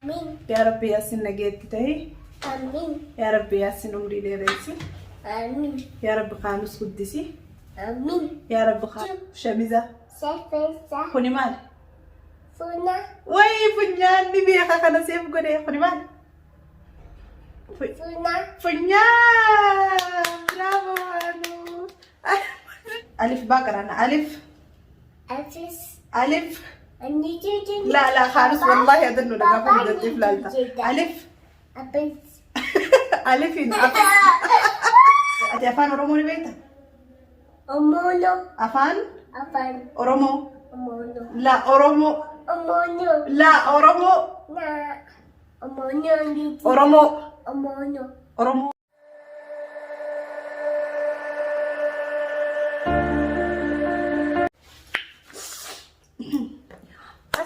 آمين. يا رب ياسين نجيت تهي. آمين. يا رب ياسين عمري ليريسي. آمين. يا رب قانوس قدسي. آمين. يا رب شميزة. سفسة. خوني مال. فونا. وي فنيان نبي أخانا سيف قولي خوني مال. فونا. فنيان برافو أنو. ألف باقرة ألف. أفس. ألف. النجوم. لا خالص والله أدنو لك أفهم الطفل أنت. ألف. أبس. ألف أفس. أتي أفان أورومو بيتا. أمونو. أفان. أفان. أورومو. أمونو. لا أورومو. أمونو. لا أورومو. نا. أمونو. أورومو. أمونو. أورومو.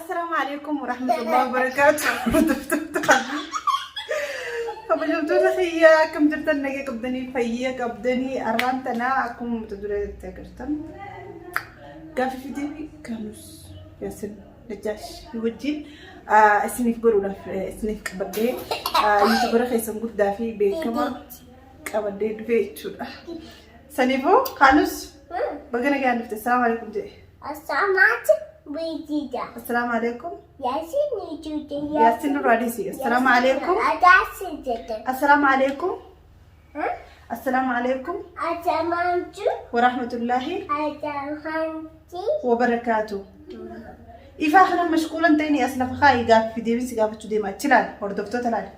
السلام عليكم ورحمة الله وبركاته. كبجمتونا خيا كم درتن نجي كبدني فيا كبدني أرانتنا أكم تدري تكرتن كافي في ديني كانوس ياسن نجاش يوجين اسنيف قرونا اسنيف كبدي يوتيوبر خيسم قد دافي بكما كبدي دفيتشو سنيفو كانوس بقنا قاعد نفتح. السلام عليكم جي. السلام عليكم بيجيدا. السلام عليكم. ياسين يجودا. ياسين راديسي. السلام عليكم. أداسي جدا. السلام عليكم. السلام عليكم أتمنى ورحمة الله أتمنى وبركاته. إفاخنا مشغولا تاني أصلا فخاي قاف في ديبين سيقاف تشودي ما تشلال وردفتو تلال.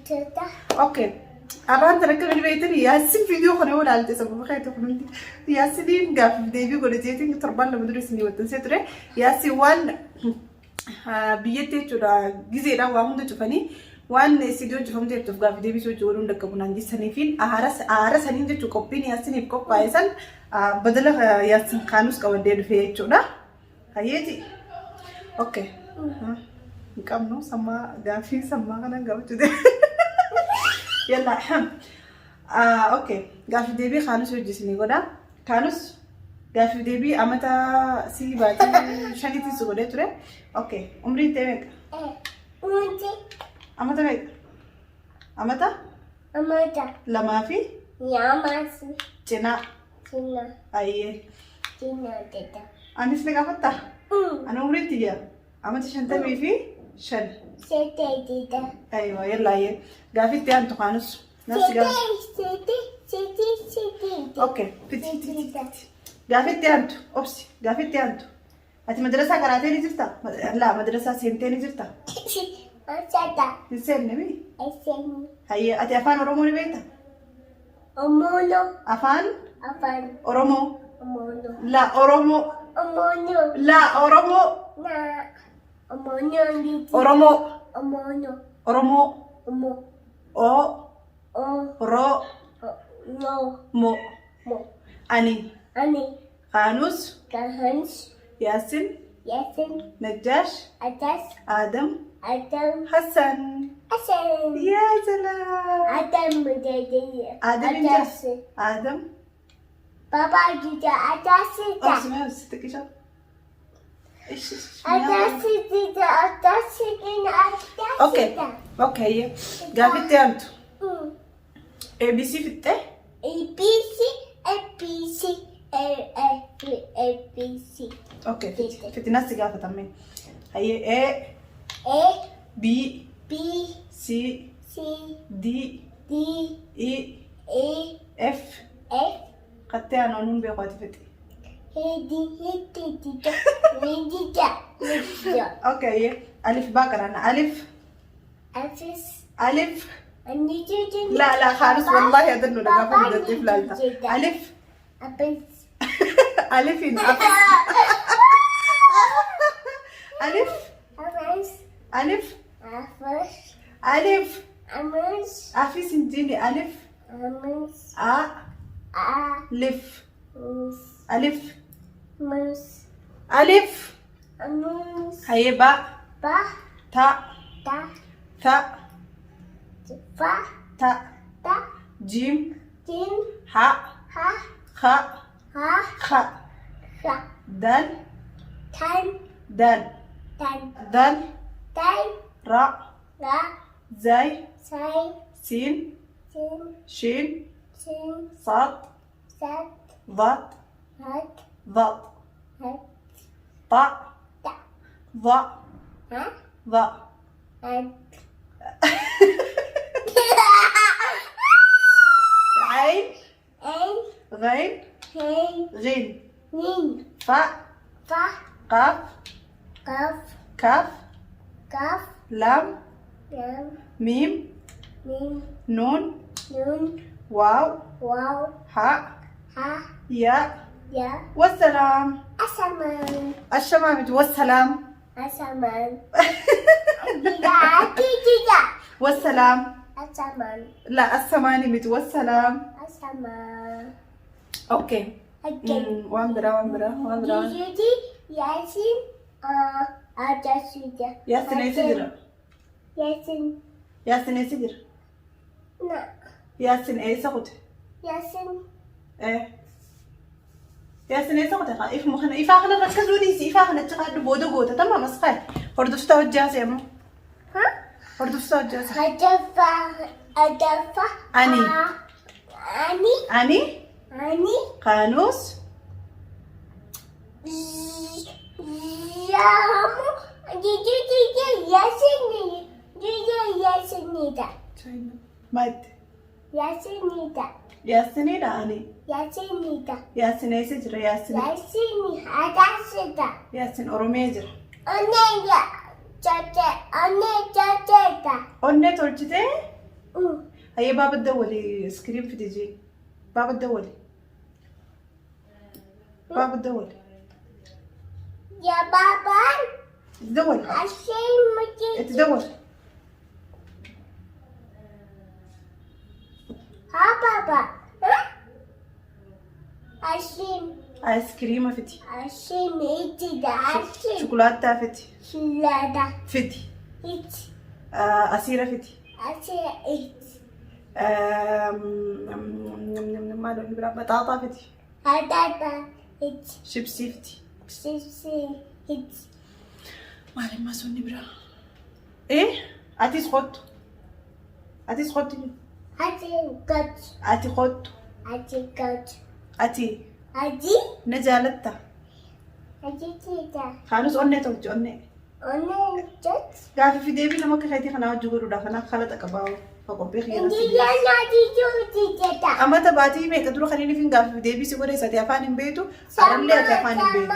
تتا. أوكي. أبان تركب البيتني ياسين فيديو خنا ولا على تسبب خير تخلوني ياسين قاف في ديبي قولي تيتين تربان لما درسني وتنسيتره ياسين وان بيتي ترى جزيرة وهم تشوفني وان سيدو جفم تير تفقا في ديبي سو جورون دكبون عندي سنيفين أهارس هنين تشو كوبين ياسين يبكو بايسن بدل ياسين خانوس كودير في تشودا هيجي. أوكي. نكمل سما قافي سما أنا قاف تدي. يلا اوكي قاف ديبي خانوس وجسني غدا خانوس قاف ديبي امتا سي باتي شانيتي سوغدي تري. اوكي عمري تيمك أمتى. امتا ميك امتا أمتى. لما في يا ماسي. جنا جنا. اي جنا تتا. انس لك افتا انا عمري تيجا امتا شنتمي في شن سيتي تتا. ايوه يلا هي قافي تيان تخانوس نفس قاف. سيتي. اوكي فتي قافي تيانتو اوبسي قافي تيانتو أنت مدرسة كراتين جرتا لا مدرسة سنتين جرتا أشتا. نسير نبي أسمي. هي أنت أفان أورومو بيتا. أمونو. أفان أفان. أورومو. أمونو. لا أورومو. أمونو. لا أورومو. نا. أمونو. أورومو. أمونو. أورومو. أمو. أو أو. رو نو. مو مو. أني أني. خانوس كهنس. ياسين ياسين. نجاش أتاس. آدم أدم. حسن. أسن. يا سلام. أدم مدادي. آدم أتاس. آدم بابا جدا أتاس. اسمها ستك إيش إيش أتاس جدا أتاس جدا أتاس. اوكي هي قافي تيانتو اي بي سي في التاء. A B C A B C A A A B C. اوكي في ناس قافة تمام. هي اي A بي B سي C دي D اي A اف F قتي انا نون بيقاتي فتي. A D D D D D D. اوكي هي الف باقر انا الف أفس. الف النجوم. لا خالص والله أدنو لك أفهم الطفل أنت. ألف أبس. ألف أفس ألف أمس. ألف أفس. ألف أمس. أفي سنتيني ألف أمس. ألف أمس. ألف أمس. ألف أمس. هي با با تا تا ثا فا تا تا جيم جيم ها ها خا ها خا خا دال تان دال تان دال تان را Ga. زاي Sai. سين Sin. شين Sin. صاد Sat. ضاد Hat. ضاد Hat. طاء Ta. ضاء Ha. ضاء Hat. عين Ein. غين Hey. غين Nin. فاء Fa. قاف Kaf. كاف Kaf. لام Lam. ميم Mim. نون Nun. واو Wow. حاء Ha. ياء Ya. والسلام Asaman. الشمامة والسلام Asaman. Tiga. والسلام Asaman. لا السمانمة والسلام Asaman. اوكي Okay. واندرا Judy, Yasin, Ada sudah. ياسين اي سجر Yasin, ياسين اي سجر nak. ياسين اي سقط Yasin, ايه ياسين اي سقط اف مخنا يفاخنا ركزوا لي يفاخنا تقعد بودو غوتا تمام مسخاي هردفتا وجاس يا مو ha? هردفتا وجاس Ada fa. Ani. Ani, اني قانوس Yamu, Judy, Yasin ni, Judy, Yasin ni dah. مد Yasin ni dah. ياسين اني Yasin ni dah. ياسين اي سجر ياسين Yasin ni ada sudah. ياسين اوروميجر Anne ya, caca dah. قلنا تولجتي هي باب الدولي سكرين في تجي باب الدولي باب الدولي Ya baba, الدولي asyik macam. تدور Ha baba, ha? Asyik, ايس كريمه فتي asyik itu dah asyik. شوكولاته فتي Selada, فتي it, اسيره فتي asyik it. ما له بطاطا فتي Ada it, شيبسي فتي sisi it. ما له ما سوني برا ايه اتي سخط اتي سخط Asyik got, اتي خط asyik got. اتي Aji, نجالتا aji tidak. خانوس اوني توجو اوني Ona jet. قافي في ديبي لما كخيتي خنا وجو دا خنا خلطك باو فقبي خير Dia nak tidur tidak. اما تباتي مي تدرو خليني فين قافي في ديبي سيقول ساتي افان بيتو ارلي اتي افان بيتو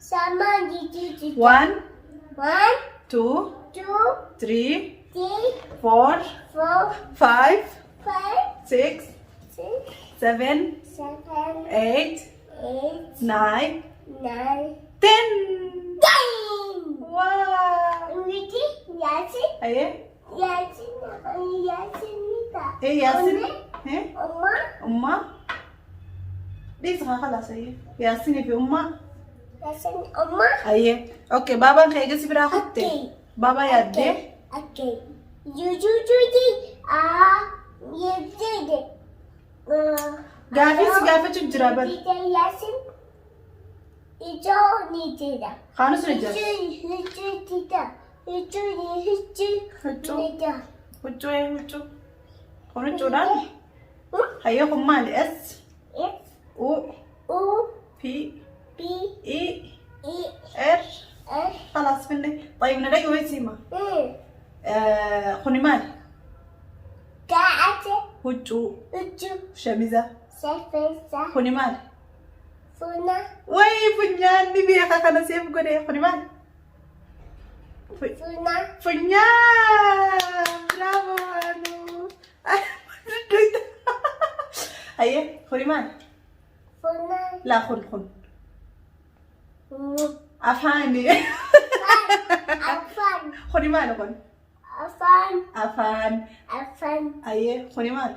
sama di tidak. 1 One, 2 two, 3 three, 4 four, 5 five, 6 six, 7 seven, 8 eight, 9 nine, 10 ten. واو Ini Yasin, ايه Yasin tidak. ايه ياسين ايه Oma, امه ليس خلاص ايه ياسين في امه Yasin, Oma. ايه اوكي بابا خيجس برا خطي Okay. بابا يدي Okay. Judy, you did it. قافي قافي تجربه Yasin, itu ni tidak. خانوس رجال Itu tidak. Itu Hucu. tidak. وجو ايه وجو خنوچو دان هيا خمال اس F او U بي B اي E ار F خلاص مني طيب نلاقي وين سيما خني مال K A وجو Uju شميزة Sefesa خني مال Funa وي فنيان نبي خنا سيف قولي خني مال Funa فنيان برافو انو هيا خني مال Funa لا خن Afan افاني Afan خني مال خن Afan افان Afan هيا خني مال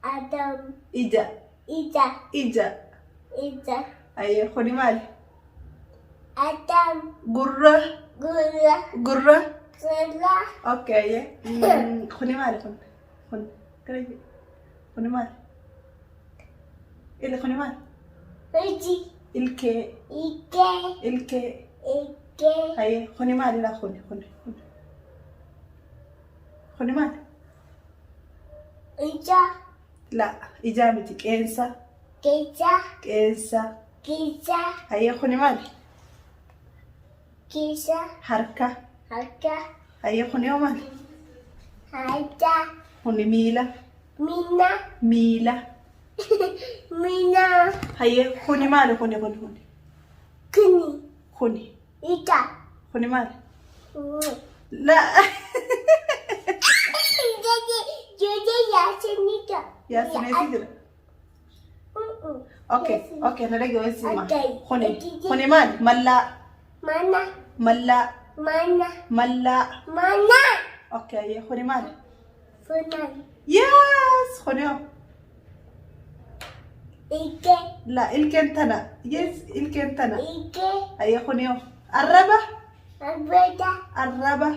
Adam إجا Ida إجا Ida هيا خني مال Adam قرة Gula قرة Gula اوكي هيا خني مال خن كريجي خني مال إيه خني مال Uji الكي Ike الكي Ike Ike. Haye kuni maali la kuni. Kuni maali? Ija. La ijaa miti qeensa. Keja. Qeensa. Kisa. Haye kuni maali? Kisa. Harka. Harka. Haye kuni yoo maali? Haja. Kuni miila. Mina. Miila. Mina. Haye kuni maali kuni. Kuni. Kuni. Ika. Kuni maali? La. Jadi Yasinita. Yaasinee jira. Okay, nalage wazima. Okay. Kuni maali? Mallaa. Mana. Mallaa. Mana. Mallaa. Mana. Okay, haye kuni maali? Funan. Yes, kuni yoo. Ike. La ilkeen tana. Yes, ilkeen tana. Ike. Haye kuni yoo. Arraba. Abada. Arraba.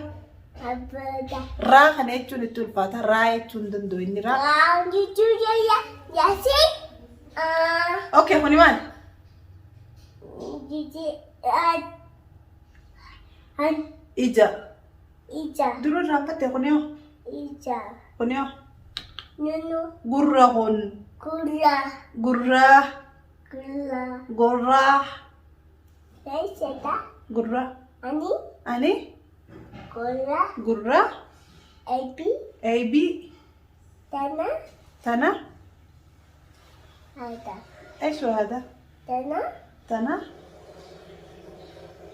Abada. Raa kana jechuun itti ulfaata. Raa jechuun danda'u inni raa. Gitu ya. Yasin. Okay, kuni maali? Jadi Ija. Ija. Duruu raaffatte kuni yoo. Ija. Kuni yoo. Nunu. Gurra kun. Kula. Gurraa. Kula. Gurraa. Saya Gurraa. Ani. Ani. Kula. Gurraa. Ebi. Eebi. Tanah. Tana. Ada. Eesh hada? Tanah. Tana.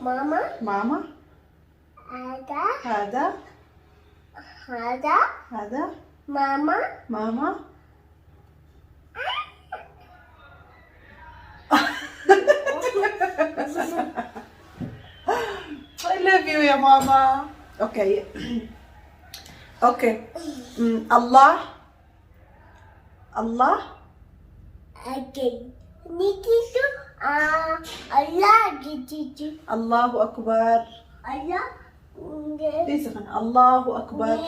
Mama. Mama. Ada. Hada. Ada. Hada. Mama. Mama. I love you ya mama. Okay. Okay. Allah. Allah. Okay. Niki tu Allah gitu. Allahu Akbar. Allah. Lisa kan Allahu Akbar.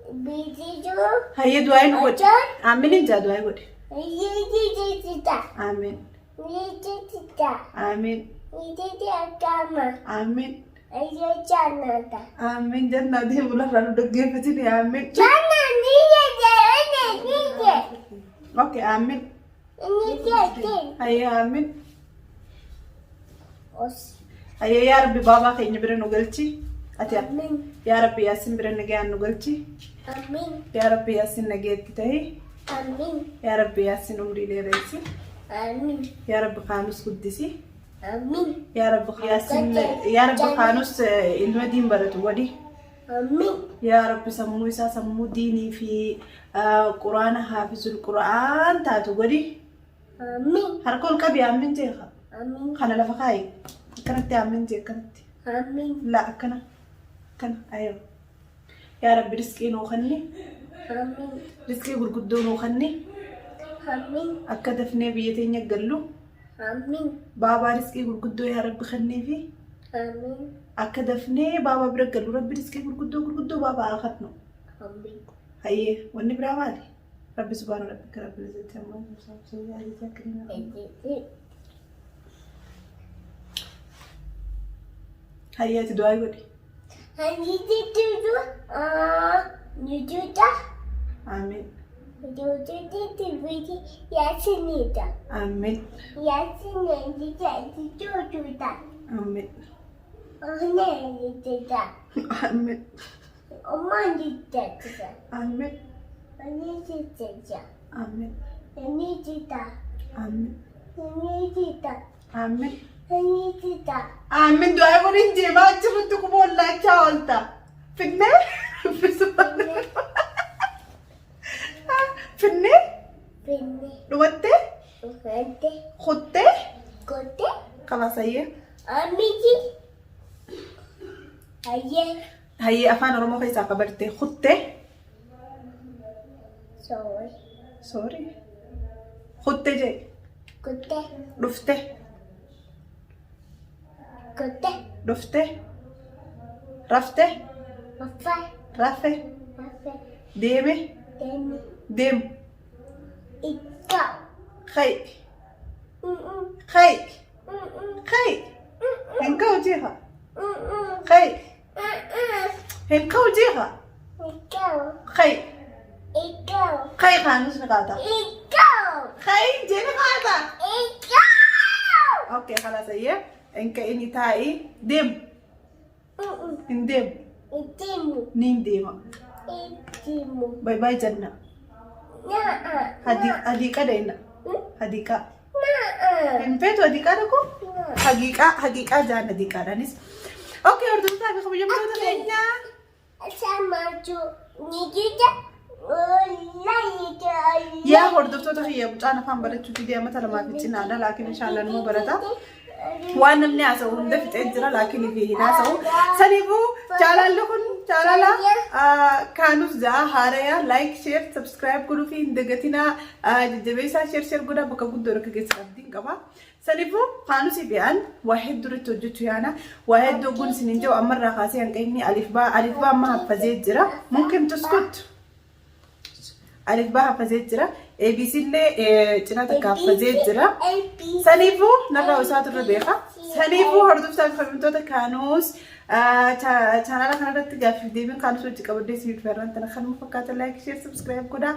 Bijitu. Haye duain god. Ajar. Amin inja duain god. Tidak. Amin. Tidak. Amin. Tidak agama. Amin. Ayo jangan. Amin janna di bulan lalu dege petini amin. Jangan ni je. Okay, amin. Ini je. Haye amin. Os. Haye ya Rabbi baba keenya bira nu galchi. Ati Amin. ya Rabbi yasin bira nagaan nu galchi. Amin. Ya Rabbi yasin nageetti tahi. Amin. Ya Rabbi yasin umri dheereysi. Amin. Ya Rabbi qaanus guddisi. Amin. Ya Rabbi yasin ya Rabbi qaanus ilma diin baratu wadi. Amin. Ya Rabbi sammuu isaa sammuu diinii fi quraana haafizul quraan taatu wadi. Amin. Harka ol qabi amin jeeqa. Amin. Kana lafa kaayi. Akkanatti amin jee akkanatti. Amin. La akkana. Kana ayo. Ya Rabbi rizqii nuu kenni. Amin. Rizqii gurguddoo nuu kenni. Amin. Akka dafnee biyya teenya gallu. Amin. Baabaa rizqii gurguddoo yaa Rabbi kenniifi. Amin. Akka dafnee baabaa bira gallu Rabbi rizqii gurguddoo baabaa haa kennu. Amin. Hayyee wanni biraa maali? Rabbi subhaana rabbika rabbil izzati ammaa yasifuun. Hayyee ati du'aa godhi. Hani itu nujuta. Amin. Nujuta itu Yasin itu. Amin. Yasin itu nujuta. Amin. Anne nujuta. Amin. Oma nujuta. Amin. Anne nujuta. Amin. Anne nujuta. Amin. Anne nujuta. Amin. Anne nujuta. Amin du'aa godhin deemaa jirtu kuma wallaachaa oolta. Finnee? Finnee? Pinne. Dhumattee? Ufante. Kuttee? Kote. Qabasayyee? Amiji. Aye. Hayyee afaan Oromoo keessaa qabartee kuttee? Sorry. Sorry. Kuttee jee? Kote. Dhuftee? Kote. Dhuftee? Raftee? Afa. Rafee? Afa. Deeme? Demi. Deemu? Ika. Kay? Mm-mm. Kay? Mm-mm. Kay? Hin ka'u jeeqa? خي هنكو جيها خي خي خانوس نقاطع خي جيني قاطع اوكي خلاص هي انك اني تاي دم اندم نين ديما باي باي جنة هديكا دينا هديكا انفيتو هديكا دكو حقيقة جانا هديكا دانيس اوكي اردو تابي خبو جمعنا تخينا سامعتو نيجيجا يا اردو تخيا بجانا فان براتو تدي مثلا ما فيتنا انا لكن ان شاء الله نمو برتا وانا الناس وندفت اجرا لكن فيه ناس سنيبو تعال لكم تعال كانوا زا هاريا لايك شير سبسكرايب كلو في دغتنا جبيسا شير غدا بك غدور كجسدين كما سنيبو كانوا سيبيان واحد درت وجتو يانا واحد دوغون سنينجو امر راخاسي انقيني الف با ما حفظت جرا ممكن تسكت الف با حفظت جرا اي بي سي اللي جناتك حفظت جرا سنيبو نرى وسات الربيخه سنيبو هردو تاع خدمتو كانوس channel kana irratti gaaffii deebiin kan sochii qabdee siif ferran tan kan fakkaata like share subscribe godha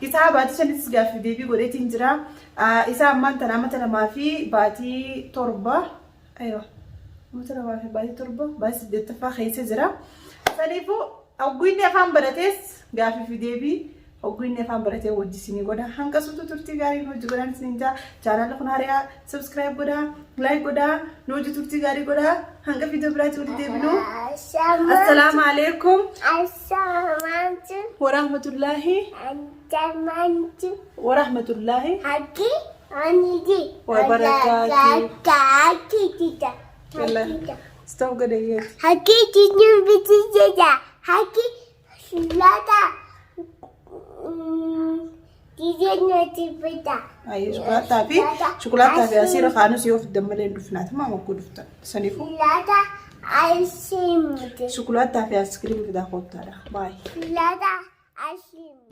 isa baati shanis gaaffii deebii godheetiin jira isa amman tan amata lamaa fi baatii torba aywa amata lamaa fi baatii torba baatii siddeettaffaa keessa jira saniifuu ogguinni afaan baratees gaaffii deebii ogguinni afaan baratee wajjisini godha hanga suutu turtii gaarii hojii godhan sinja channel kun hariyaa subscribe godha like godha hojii turtii gaarii godha hanga video biraatti walitti deebinu assalamu alaikum warahmatullahi warahmatullahi wabarakatuh stop gadayet haki tinyu bitija haki lata أي شوكولاتة في أسيرة خانوس يوف الدملين دفنات ما مكو دفتا سنيفو شوكولاتة آيسكريم شوكولاتة في آيسكريم في داخل باي شوكولاتة آيسكريم